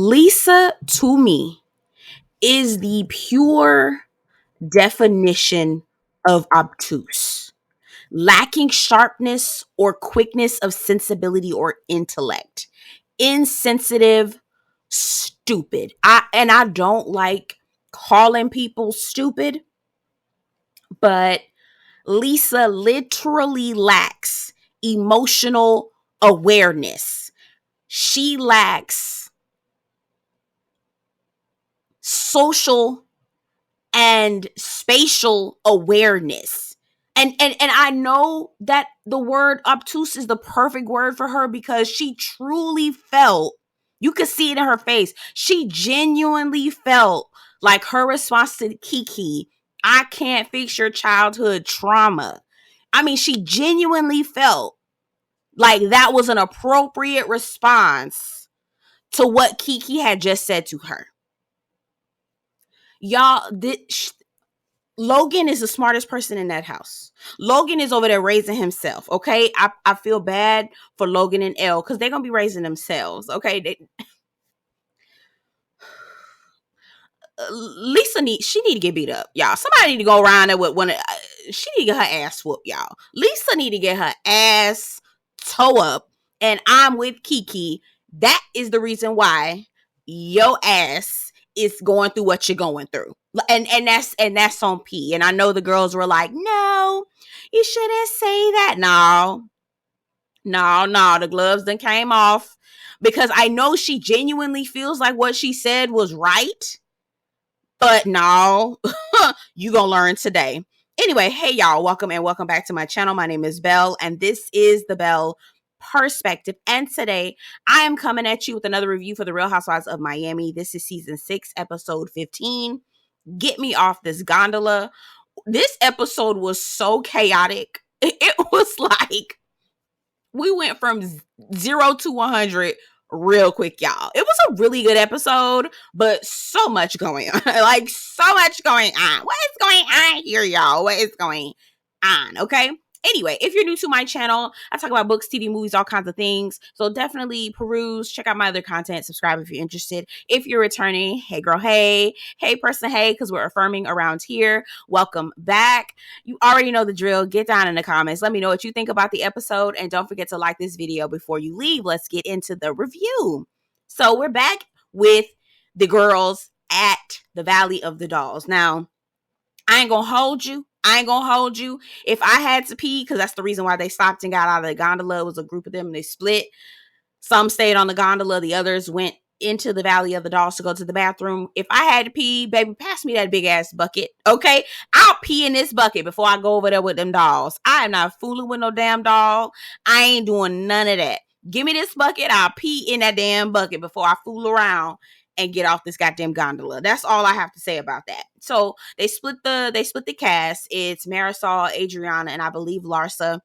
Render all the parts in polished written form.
Lisa, to me, is the pure definition of obtuse, lacking sharpness or quickness of sensibility or intellect, insensitive, stupid. I don't like calling people stupid, but Lisa literally lacks emotional awareness. She lacks social and spatial awareness. And I know that the word obtuse is the perfect word for her because she truly felt, you could see it in her face, she genuinely felt like her response to Kiki, I can't fix your childhood trauma. I mean, she genuinely felt like that was an appropriate response to what Kiki had just said to her. Y'all, Logan is the smartest person in that house. Logan is over there raising himself, okay? I feel bad for Logan and Elle because they're going to be raising themselves, okay? Lisa she need to get beat up, y'all. Somebody need to go around there with one. She need to get her ass whooped, y'all. Lisa need to get her ass toe up, and I'm with Kiki. That is the reason why your ass is going through what you're going through, and that's on P. And I know the girls were like, "No, you shouldn't say that." No, the gloves then came off because I know she genuinely feels like what she said was right. But no, you gonna learn today. Anyway, hey y'all, welcome back to my channel. My name is Belle, and this is the Belle Perspective. And today, I am coming at you with another review for the Real Housewives of Miami. This is season 6, episode 15. Get Me Off This Gondola. This episode was so chaotic. It was like we went from 0 to 100 real quick, y'all. It was a really good episode, but so much going on. Like, so much going on. What is going on here, y'all? What is going on? Okay. Anyway, if you're new to my channel, I talk about books, TV, movies, all kinds of things. So definitely peruse, check out my other content, subscribe if you're interested. If you're returning, hey girl, hey person, hey, because we're affirming around here. Welcome back. You already know the drill. Get down in the comments. Let me know what you think about the episode. And don't forget to like this video before you leave. Let's get into the review. So we're back with the girls at the Valley of the Dolls. Now, I ain't gonna hold you. If I had to pee, because that's the reason why they stopped and got out of the gondola. It was a group of them and they split. Some stayed on the gondola. The others went into the Valley of the Dolls to go to the bathroom. If I had to pee, baby, pass me that big ass bucket. Okay. I'll pee in this bucket before I go over there with them dolls. I am not fooling with no damn doll. I ain't doing none of that. Give me this bucket. I'll pee in that damn bucket before I fool around and get off this goddamn gondola. That's all I have to say about that. So they split the cast. It's Marisol, Adriana, and I believe Larsa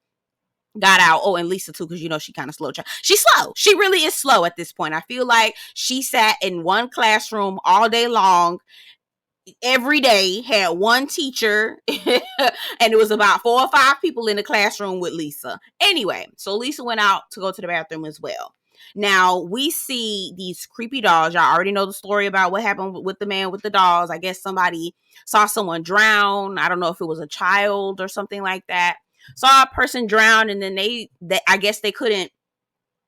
got out. Oh, and Lisa too, because you know she kind of slow. She's slow. She really is slow at this point. I feel like she sat in one classroom all day long. Every day had one teacher and it was about 4 or 5 people in the classroom with Lisa. Anyway, so Lisa went out to go to the bathroom as well. Now, we see these creepy dolls. Y'all already know the story about what happened with the man with the dolls. I guess somebody saw someone drown. I don't know if it was a child or something like that. Saw a person drown, and then they I guess they couldn't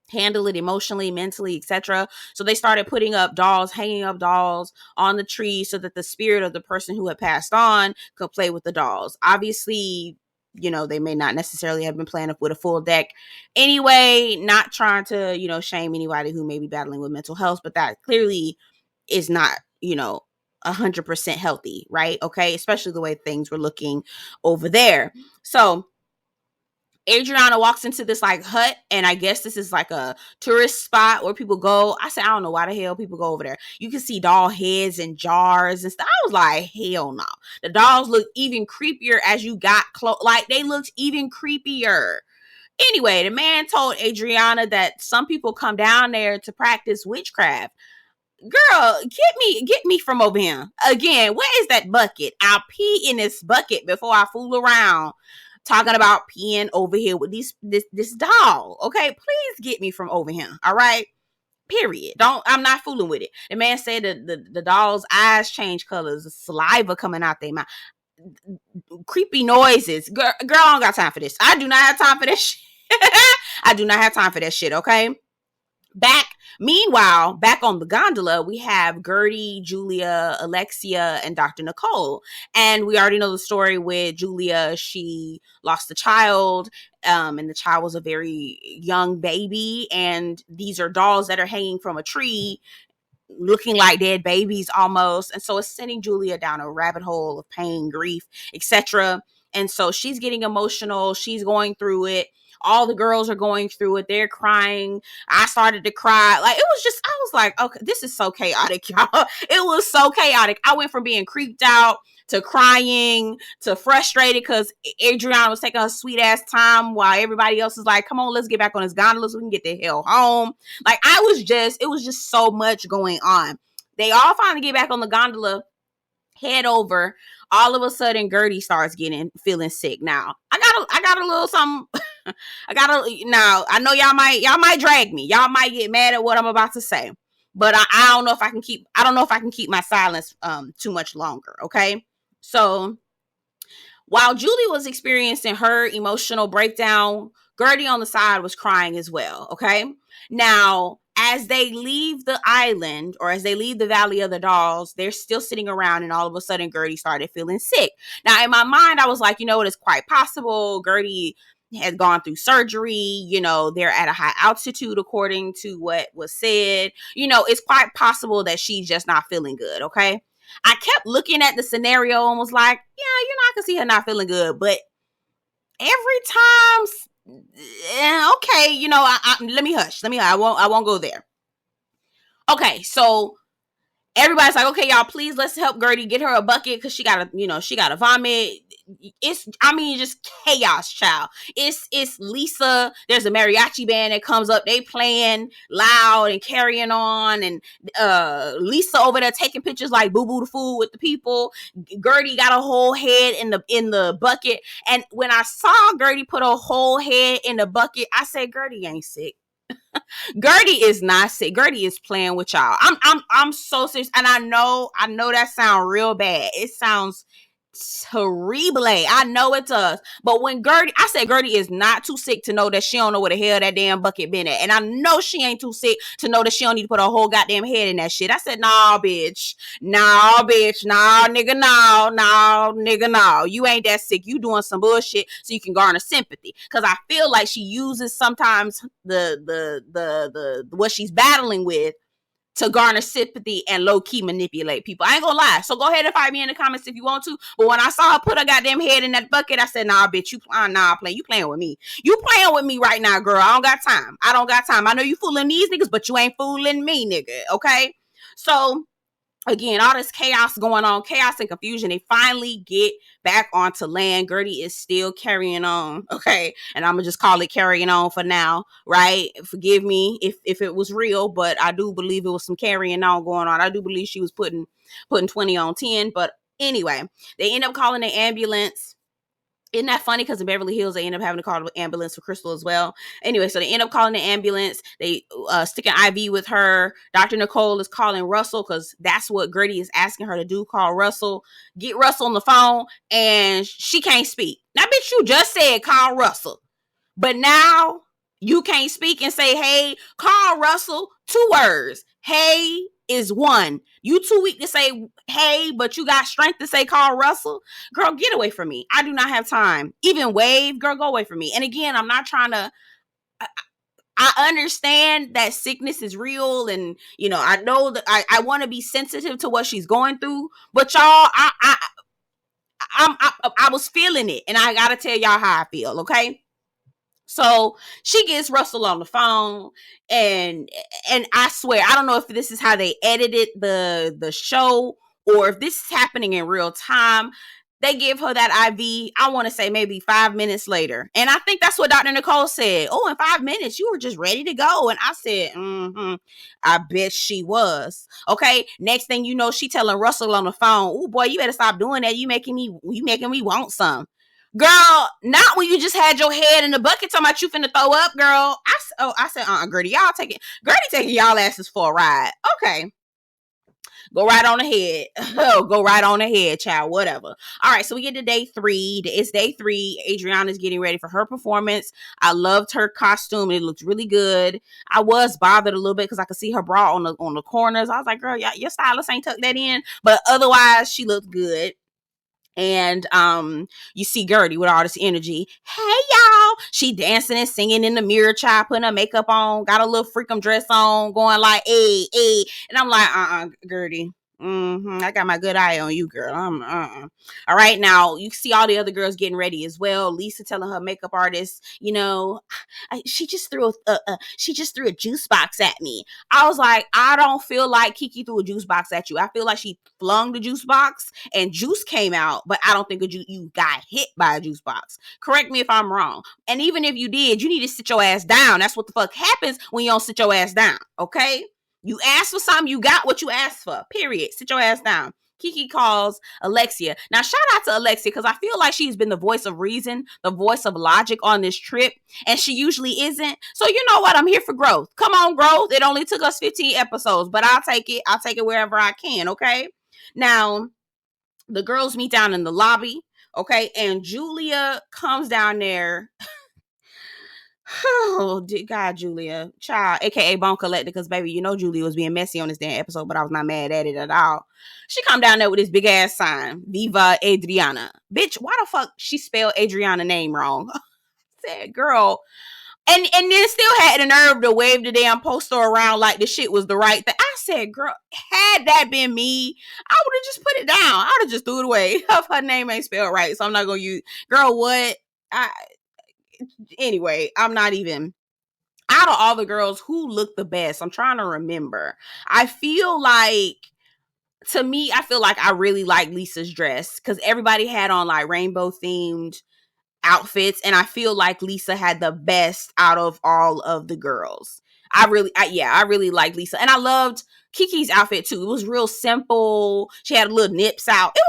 handle it emotionally, mentally, etc. So they started putting up dolls, hanging up dolls on the tree so that the spirit of the person who had passed on could play with the dolls. Obviously, you know, they may not necessarily have been playing up with a full deck. Anyway, not trying to, you know, shame anybody who may be battling with mental health, but that clearly is not, you know, 100% healthy, right? Okay, especially the way things were looking over there. So Adriana walks into this like hut, and I guess this is like a tourist spot where people go. I said, I don't know why the hell people go over there. You can see doll heads and jars and stuff. I was like, hell no. The dolls look even creepier as you got close. Like, they looked even creepier. Anyway, the man told Adriana that some people come down there to practice witchcraft. Girl, get me from over here. Again, where is that bucket? I'll pee in this bucket before I fool around talking about peeing over here with this doll. Okay, please get me from over here. All right. Period. I'm not fooling with it. The man said that the doll's eyes change colors, the saliva coming out their mouth, creepy noises. Girl, I don't got time for this. I do not have time for this shit. I do not have time for that shit, okay? Meanwhile, back on the gondola, we have Guerdy, Julia, Alexia, and Dr. Nicole. And we already know the story with Julia. She lost a child, and the child was a very young baby. And these are dolls that are hanging from a tree, looking like dead babies almost. And so it's sending Julia down a rabbit hole of pain, grief, etc. And so she's getting emotional. She's going through it. All the girls are going through it. They're crying. I started to cry. Like, I was like, okay, this is so chaotic, y'all. It was so chaotic. I went from being creeped out to crying to frustrated because Adriana was taking her sweet ass time while everybody else is like, come on, let's get back on this gondola so we can get the hell home. Like, it was just so much going on. They all finally get back on the gondola, head over. All of a sudden, Guerdy starts feeling sick. Now, I got a little something. Now, I know y'all might drag me. Y'all might get mad at what I'm about to say, but I don't know if I can keep my silence too much longer. Okay. So while Julie was experiencing her emotional breakdown, Guerdy on the side was crying as well. Okay. Now, as they leave the island, or as they leave the Valley of the Dolls, they're still sitting around, and all of a sudden Guerdy started feeling sick. Now, in my mind, I was like, you know what, it's quite possible Guerdy has gone through surgery. You know, they're at a high altitude according to what was said. You know, it's quite possible that she's just not feeling good. Okay. I kept looking at the scenario and was like, yeah, you know, I can see her not feeling good. But every time, okay, you know, let me hush. I won't go there. Okay, so everybody's like, okay, y'all, please, let's help Guerdy, get her a bucket because she gotta vomit. Just chaos, child. It's Lisa. There's a mariachi band that comes up. They playing loud and carrying on, and Lisa over there taking pictures like Boo Boo the Fool with the people. Guerdy got a whole head in the bucket, and when I saw Guerdy put a whole head in the bucket, I said, Guerdy ain't sick. Guerdy is not sick. Guerdy is playing with y'all. I'm so serious, and I know that sounds real bad. It sounds terrible. I know it does. But when Guerdy is not too sick to know that she don't know where the hell that damn bucket been at. And I know she ain't too sick to know that she don't need to put her whole goddamn head in that shit. I said, nah, bitch. Nah, bitch. Nah, nigga, no. Nah, nigga, no. You ain't that sick. You doing some bullshit so you can garner sympathy. Because I feel like she uses sometimes the what she's battling with to garner sympathy and low-key manipulate people. I ain't gonna lie. So go ahead and find me in the comments if you want to. But when I saw her put her goddamn head in that bucket, I said, nah, bitch, you playing with me. You playing with me right now, girl. I don't got time. I know you fooling these niggas, but you ain't fooling me, nigga. Okay? So again, all this chaos going on, chaos and confusion. They finally get back onto land. Guerdy is still carrying on, okay? And I'm gonna just call it carrying on for now, right? Forgive me if it was real, but I do believe it was some carrying on going on. I do believe she was putting 20 on 10. But anyway, they end up calling the ambulance. Isn't that funny? Because in Beverly Hills, they end up having to call the ambulance for Crystal as well. Anyway, so they end up calling the ambulance. They stick an IV with her. Dr. Nicole is calling Russell because that's what Guerdy is asking her to do. Call Russell. Get Russell on the phone. And she can't speak. Now, bitch, you just said call Russell. But now you can't speak and say, hey, call Russell. 2 words. Hey is 1. You too weak to say hey, but you got strength to say call Russell. Girl, get away from me. I do not have time. Even wave, girl, go away from me. And again, I'm not trying to. I understand that sickness is real, and you know I know that I want to be sensitive to what she's going through. But y'all, I was feeling it, and I gotta tell y'all how I feel. Okay. So she gets Russell on the phone, and I swear, I don't know if this is how they edited the show or if this is happening in real time. They give her that IV, I want to say maybe 5 minutes later. And I think that's what Dr. Nicole said. Oh, in 5 minutes, you were just ready to go. And I said, I bet she was. Okay. Next thing you know, she telling Russell on the phone, oh boy, you better stop doing that. You making me want some. Girl, not when you just had your head in the bucket talking about you finna throw up, girl. I said, Gertie, y'all taking Gertie taking y'all asses for a ride. Okay. Go right on ahead. Oh, go right on ahead, child. Whatever. All right, so we get to day 3. It's day 3. Adriana's getting ready for her performance. I loved her costume. It looked really good. I was bothered a little bit because I could see her bra on the corners. I was like, girl, your stylist ain't tucked that in. But otherwise, she looked good. And you see Guerdy with all this energy. Hey y'all, she dancing and singing in the mirror, child, putting her makeup on, got a little freakum dress on, going like, hey, hey. And I'm like, Guerdy. I got my good eye on you, girl. All right, now you see all the other girls getting ready as well. Lisa telling her makeup artist, she just threw a juice box at me. I was like, I don't feel like Kiki threw a juice box at you. I feel like she flung the juice box and juice came out, but I don't think you got hit by a juice box. Correct me if I'm wrong. And even if you did, you need to sit your ass down. That's what the fuck happens when you don't sit your ass down, okay? You asked for something, you got what you asked for, period. Sit your ass down. Kiki calls Alexia. Now, shout out to Alexia because I feel like she's been the voice of reason, the voice of logic on this trip, and she usually isn't. So you know what? I'm here for growth. Come on, growth. It only took us 15 episodes, but I'll take it. I'll take it wherever I can, okay? Now, the girls meet down in the lobby, okay? And Julia comes down there. Oh, God, Julia. Child, a.k.a. Bone Collector, because, baby, you know Julia was being messy on this damn episode, but I was not mad at it at all. She come down there with this big-ass sign, Viva Adriana. Bitch, why the fuck she spelled Adriana name wrong? I said, girl. And then still had the nerve to wave the damn poster around like the shit was the right thing. I said, girl, had that been me, I would have just put it down. I would have just threw it away. Her name ain't spelled right, so I'm not going to use. Girl, what? Anyway, I'm not even. Out of all the girls, who looked the best? I'm trying to remember. I feel like, to me, I feel like I really like Lisa's dress because everybody had on like rainbow themed outfits, and I feel like Lisa had the best out of all of the girls. I really like Lisa, and I loved Kiki's outfit too. It was real simple. She had little nips out. It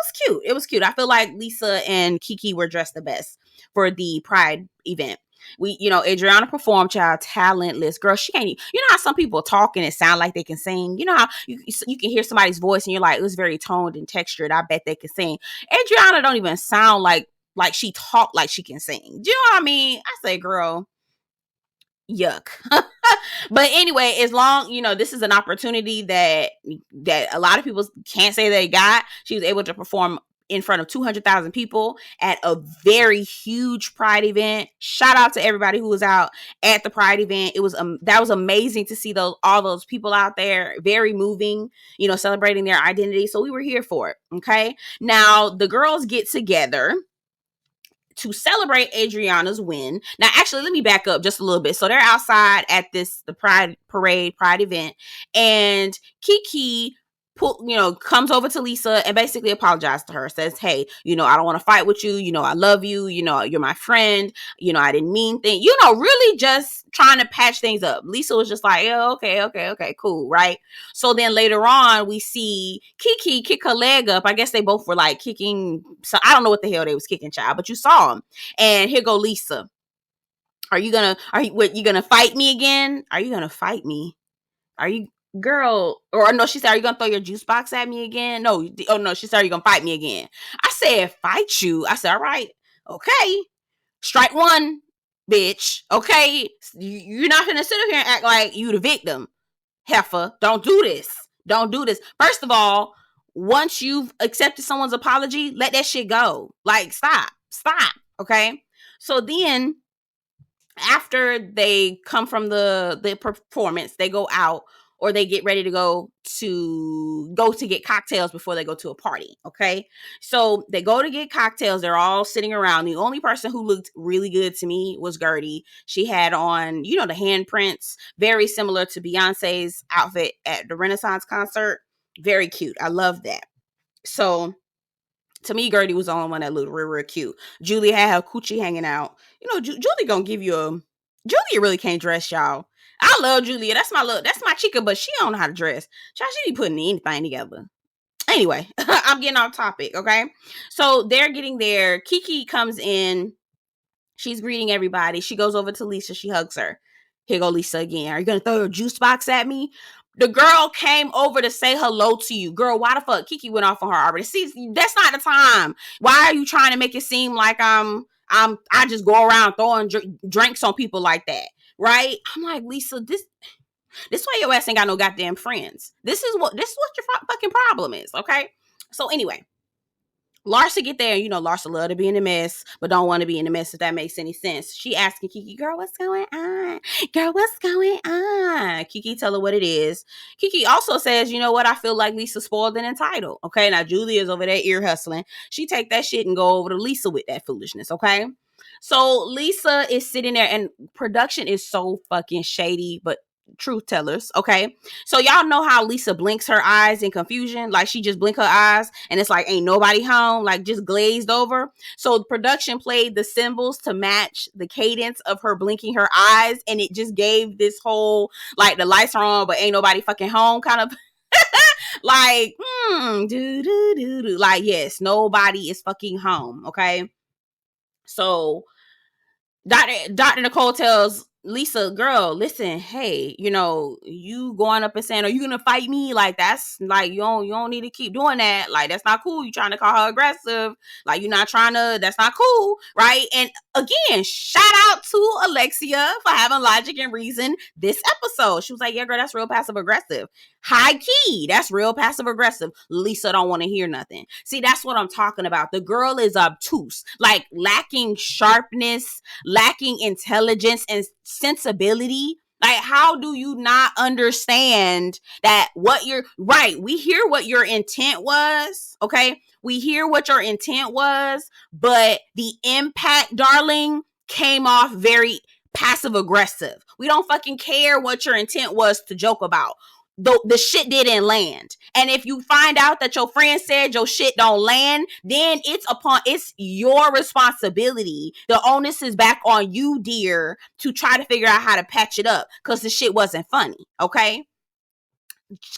was cute. I feel like Lisa and Kiki were dressed the best for the Pride event. Adriana performed, child, talentless. Girl, she can't. You know how some people talk and it sound like they can sing? You know how you can hear somebody's voice and you're like, it was very toned and textured. I bet they can sing. Adriana don't even sound like she talked like she can sing. Do you know what I mean? I say, girl, yuck. But anyway, as long, this is an opportunity that a lot of people can't say they got. She was able to perform in front of 200,000 people at a very huge Pride event. Shout out to everybody who was out at the Pride event. It was that was amazing to see all those people out there. Very moving, celebrating their identity. So we were here for it. Okay. Now the girls get together to celebrate Adriana's win. Now, actually, let me back up just a little bit. So they're outside at the Pride event, and Kiki comes over to Lisa and basically apologizes to her, says, hey, I don't want to fight with you. I love you. You're my friend. I didn't mean things, really just trying to patch things up. Lisa was just like, oh, okay, cool. Right. So then later on, we see Kiki kick her leg up. I guess they both were like kicking. So I don't know what the hell they was kicking, child, but you saw them. And here go Lisa. Are you gonna fight me again? Are you gonna fight me? Are you, girl? Or no, she said, are you gonna throw your juice box at me again? No. Oh no, she said, are you gonna fight me again? I said, fight you. I said, all right, okay. Strike one, bitch. Okay. You're not gonna sit up here and act like you the victim. Heifer, don't do this. First of all, once you've accepted someone's apology, let that shit go. Like, stop. Okay. So then after they come from the performance, they go out, or they get ready to go to get cocktails before they go to a party. Okay. So they go to get cocktails. They're all sitting around. The only person who looked really good to me was Guerdy. She had on, the handprints, very similar to Beyonce's outfit at the Renaissance concert. Very cute. I love that. So to me, Guerdy was the only one that looked real, real cute. Julia had her coochie hanging out. Julia gonna give you Julia really can't dress, y'all. I love Julia. That's my chica, but she don't know how to dress. Child, she be putting anything together. Anyway, I'm getting off topic, okay? So they're getting there. Kiki comes in. She's greeting everybody. She goes over to Lisa. She hugs her. Here go Lisa again. Are you going to throw your juice box at me? The girl came over to say hello to you. Girl, why the fuck? Kiki went off on her already. See, that's not the time. Why are you trying to make it seem like I just go around throwing drinks on people like that? Right? I'm like, Lisa, this why your ass ain't got no goddamn friends. This is what your fucking problem is, okay? So anyway, Larsa get there. You know, Larsa love to be in the mess, but don't want to be in the mess, if that makes any sense. She asking Kiki, girl, what's going on? Girl, what's going on? Kiki tell her what it is. Kiki also says, you know what? I feel like Lisa spoiled and entitled. Okay, now Julia's over there ear hustling. She take that shit and go over to Lisa with that foolishness, okay? So Lisa is sitting there, and production is so fucking shady, but truth tellers, okay? So y'all know how Lisa blinks her eyes in confusion, like she just blink her eyes and it's like ain't nobody home, like just glazed over. So the production played the cymbals to match the cadence of her blinking her eyes, and it just gave this whole like the lights are on but ain't nobody fucking home kind of like like yes, nobody is fucking home, okay? So Dr. Nicole tells Lisa, girl, listen, hey, you know, you going up and saying, are you gonna fight me? Like, that's like, you don't need to keep doing that. Like, that's not cool. You trying to call her aggressive. Like, you're not trying to, that's not cool. Right. And again, shout out to Alexia for having logic and reason this episode. She was like, yeah, girl, that's real passive aggressive. High key, that's real passive aggressive. Lisa don't want to hear nothing. See, that's what I'm talking about. The girl is obtuse, like lacking sharpness, lacking intelligence and sensibility. Like, how do you not understand that what you're right? We hear what your intent was, okay? We hear what your intent was, but the impact, darling, came off very passive aggressive. We don't fucking care what your intent was to joke about. The shit didn't land. And if you find out that your friend said your shit don't land, then it's your responsibility. The onus is back on you, dear, to try to figure out how to patch it up because the shit wasn't funny, okay?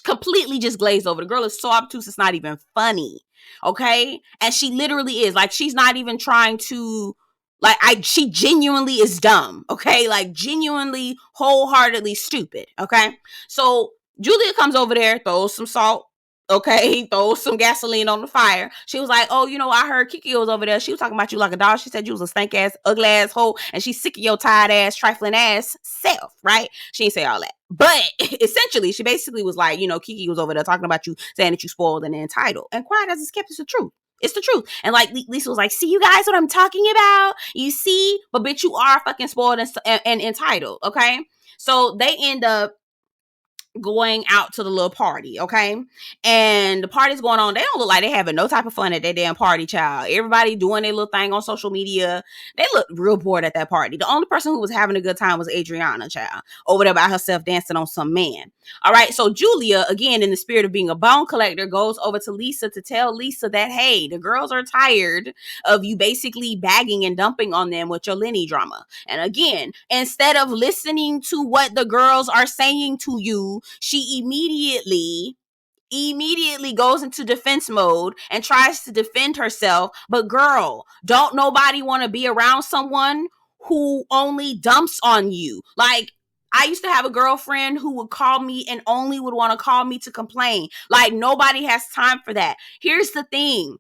Completely just glazed over. The girl is so obtuse, it's not even funny, okay? And she literally is. Like, she's not even trying to, like, she genuinely is dumb, okay? Like, genuinely, wholeheartedly stupid, okay? So Julia comes over there, throws some salt, okay, throws some gasoline on the fire. She was like, oh, you know, I heard Kiki was over there. She was talking about you like a dog. She said you was a stank ass, ugly ass hoe, and she's sick of your tired ass, trifling ass self, right? She didn't say all that. But essentially, she basically was like, you know, Kiki was over there talking about you, saying that you spoiled and entitled. And quiet as it's kept, it's the truth. It's the truth. And like Lisa was like, see, you guys what I'm talking about? You see? But bitch, you are fucking spoiled and entitled, okay? So they end up going out to the little party, okay? And the party's going on. They don't look like they having no type of fun at that damn party, child. Everybody doing their little thing on social media. They look real bored at that party. The only person who was having a good time was Adriana, child, over there by herself dancing on some man. All right, so Julia, again, in the spirit of being a bone collector, goes over to Lisa to tell Lisa that, hey, the girls are tired of you basically bagging and dumping on them with your Lenny drama. And again, instead of listening to what the girls are saying to you, she immediately goes into defense mode and tries to defend herself. But girl, don't nobody want to be around someone who only dumps on you. Like, I used to have a girlfriend who would call me and only would want to call me to complain. Like, nobody has time for that. Here's the thing.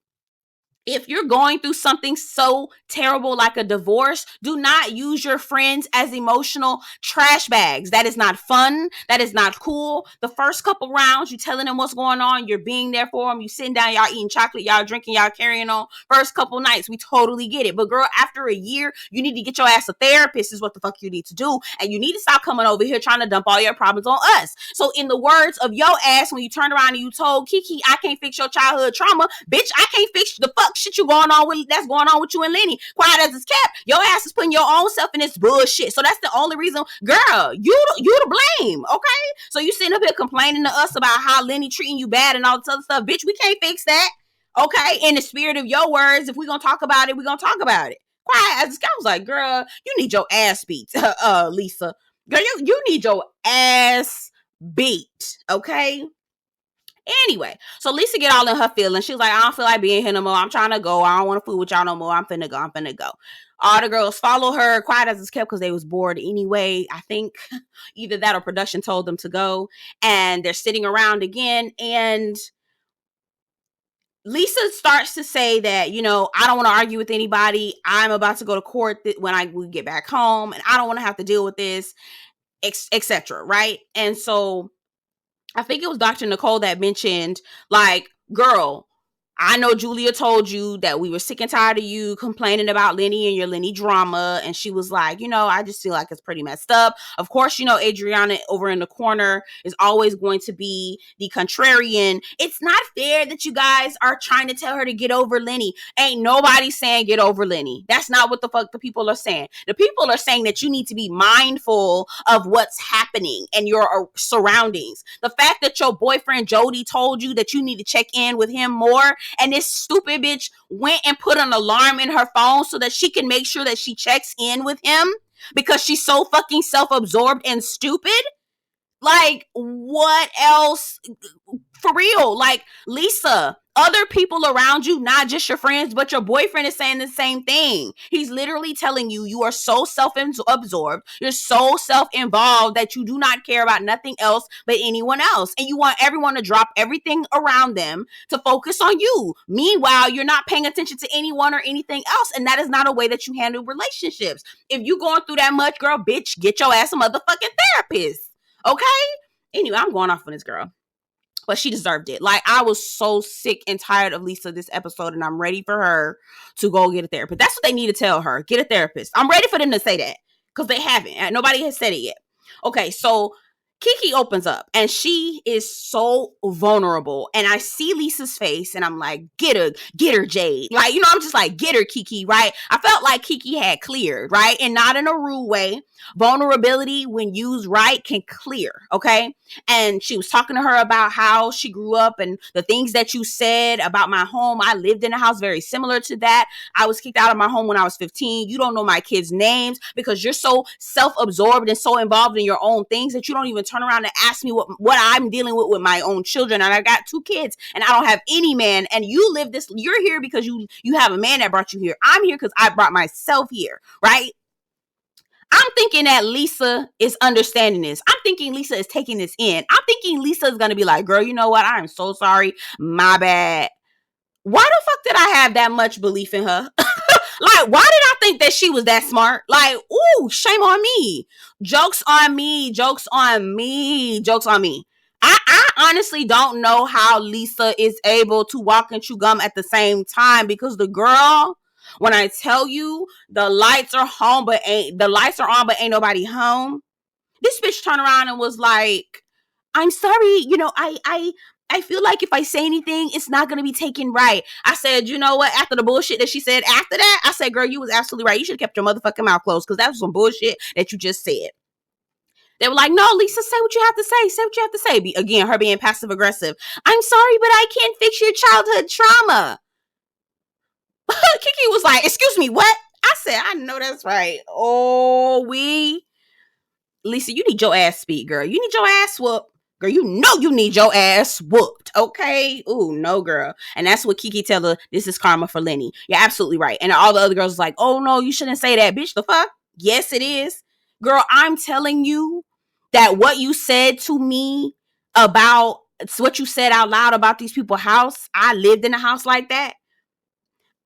If you're going through something so terrible like a divorce, do not use your friends as emotional trash bags. That is not fun. That is not cool. The first couple rounds, you telling them what's going on. You're being there for them. You sitting down, y'all eating chocolate, y'all drinking, y'all carrying on. First couple nights, we totally get it. But girl, after a year, you need to get your ass a therapist is what the fuck you need to do. And you need to stop coming over here trying to dump all your problems on us. So in the words of your ass, when you turned around and you told Kiki, I can't fix your childhood trauma, bitch, I can't fix the fuck shit you going on with that's going on with you and Lenny. Quiet as it's kept, your ass is putting your own self in this bullshit. So that's the only reason, girl, you to blame, okay? So you sitting up here complaining to us about how Lenny treating you bad and all this other stuff. Bitch, we can't fix that, okay? In the spirit of your words, if we're gonna talk about it, we're gonna talk about it. Quiet as it's kept. I was like, girl, you need your ass beat, Lisa. Girl, you need your ass beat, okay? Anyway, so Lisa get all in her feelings. She's like, I don't feel like being here no more. I'm trying to go. I don't want to fool with y'all no more. I'm finna go. I'm finna go. All the girls follow her, quiet as it's kept because they was bored anyway. I think either that or production told them to go. And they're sitting around again. And Lisa starts to say that, you know, I don't want to argue with anybody. I'm about to go to court when we get back home. And I don't want to have to deal with this, etc. Right? And so I think it was Dr. Nicole that mentioned, like, girl, I know Julia told you that we were sick and tired of you complaining about Lenny and your Lenny drama. And she was like, you know, I just feel like it's pretty messed up. Of course, you know, Adriana over in the corner is always going to be the contrarian. It's not fair that you guys are trying to tell her to get over Lenny. Ain't nobody saying get over Lenny. That's not what the fuck the people are saying. The people are saying that you need to be mindful of what's happening and your surroundings. The fact that your boyfriend Jody told you that you need to check in with him more, and this stupid bitch went and put an alarm in her phone so that she can make sure that she checks in with him because she's so fucking self-absorbed and stupid. Like, what else? For real, like, Lisa, other people around you, not just your friends, but your boyfriend is saying the same thing. He's literally telling you you are so self-absorbed, you're so self-involved that you do not care about nothing else but anyone else. And you want everyone to drop everything around them to focus on you. Meanwhile, you're not paying attention to anyone or anything else. And that is not a way that you handle relationships. If you going through that much, girl, bitch, get your ass a motherfucking therapist. Okay? Anyway, I'm going off on this girl. But she deserved it. Like, I was so sick and tired of Lisa this episode, and I'm ready for her to go get a therapist. That's what they need to tell her. Get a therapist. I'm ready for them to say that because they haven't. Nobody has said it yet. Okay, so Kiki opens up, and she is so vulnerable. And I see Lisa's face, and I'm like, get her, Jade. Like, you know, I'm just like, get her, Kiki, right? I felt like Kiki had cleared, right? And not in a rude way. Vulnerability, when used right, can clear, okay? And she was talking to her about how she grew up and the things that you said about my home. I lived in a house very similar to that. I was kicked out of my home when I was 15. You don't know my kids' names because you're so self-absorbed and so involved in your own things that you don't even turn around and ask me what I'm dealing with my own children. And I got 2 kids and I don't have any man. And you live this, you're here because you have a man that brought you here. I'm here because I brought myself here, right? I'm thinking that Lisa is understanding this. I'm thinking Lisa is taking this in. I'm thinking Lisa is going to be like, girl, you know what? I am so sorry. My bad. Why the fuck did I have that much belief in her? Like, why did I think that she was that smart? Like, ooh, shame on me. Jokes on me. Jokes on me. Jokes on me. I honestly don't know how Lisa is able to walk and chew gum at the same time because the girl, when I tell you the lights are on, but ain't nobody home. This bitch turned around and was like, I'm sorry, you know, I feel like if I say anything, it's not going to be taken right. I said, you know what? After the bullshit that she said after that, I said, girl, you was absolutely right. You should have kept your motherfucking mouth closed because that was some bullshit that you just said. They were like, no, Lisa, say what you have to say. Say what you have to say. Again, her being passive aggressive. I'm sorry, but I can't fix your childhood trauma. Kiki was like, excuse me, what? I said, I know that's right. Oh, Lisa, you need your ass beat, girl. You need your ass whooped. Girl, you know you need your ass whooped, okay? Ooh, no, girl. And that's what Kiki tell her, this is karma for Lenny. You're absolutely right. And all the other girls was like, oh, no, you shouldn't say that, bitch. The fuck? Yes, it is. Girl, I'm telling you that what you said to me about, it's what you said out loud about these people's house, I lived in a house like that.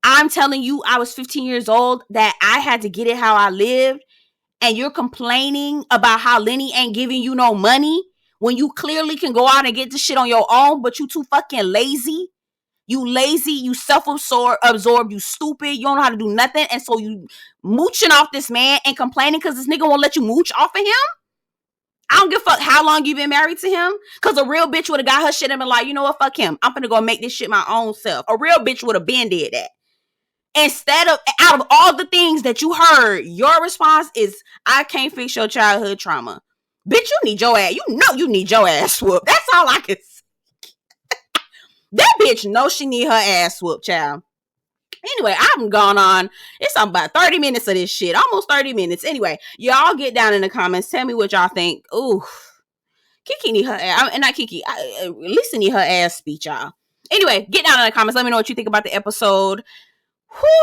I'm telling you, I was 15 years old, that I had to get it how I lived. And you're complaining about how Lenny ain't giving you no money when you clearly can go out and get this shit on your own, but you too fucking lazy. You lazy, you self-absorbed, you stupid, you don't know how to do nothing. And so you mooching off this man and complaining because this nigga won't let you mooch off of him? I don't give a fuck how long you been married to him. Because a real bitch would have got her shit and been like, you know what, fuck him. I'm finna go make this shit my own self. A real bitch would have been did that. Instead of, out of all the things that you heard, your response is, I can't fix your childhood trauma. Bitch, you need your ass. You know you need your ass whooped. That's all I can say. That bitch knows she need her ass whooped, child. Anyway, I've gone on. It's about 30 minutes of this shit. Almost 30 minutes. Anyway, y'all get down in the comments. Tell me what y'all think. Ooh. Kiki need her ass, and not Kiki. Lisa need her ass speech, y'all. Anyway, get down in the comments. Let me know what you think about the episode.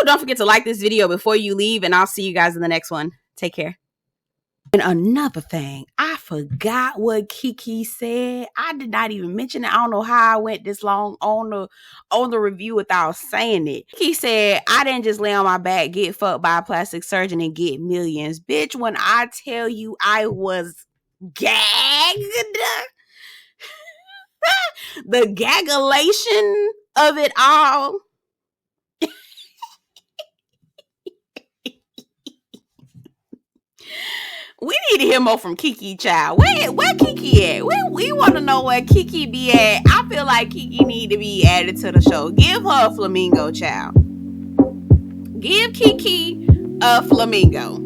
Don't forget to like this video before you leave, and I'll see you guys in the next one. Take care. And another thing, I forgot what Kiki said. I did not even mention it. I don't know how I went this long on the review without saying it. Kiki said, I didn't just lay on my back, get fucked by a plastic surgeon, and get millions. Bitch, when I tell you I was gagged, the gaggulation of it all. We need to hear more from Kiki, child. Where Kiki at? We want to know where Kiki be at. I feel like Kiki need to be added to the show. Give her a flamingo, child. Give Kiki a flamingo.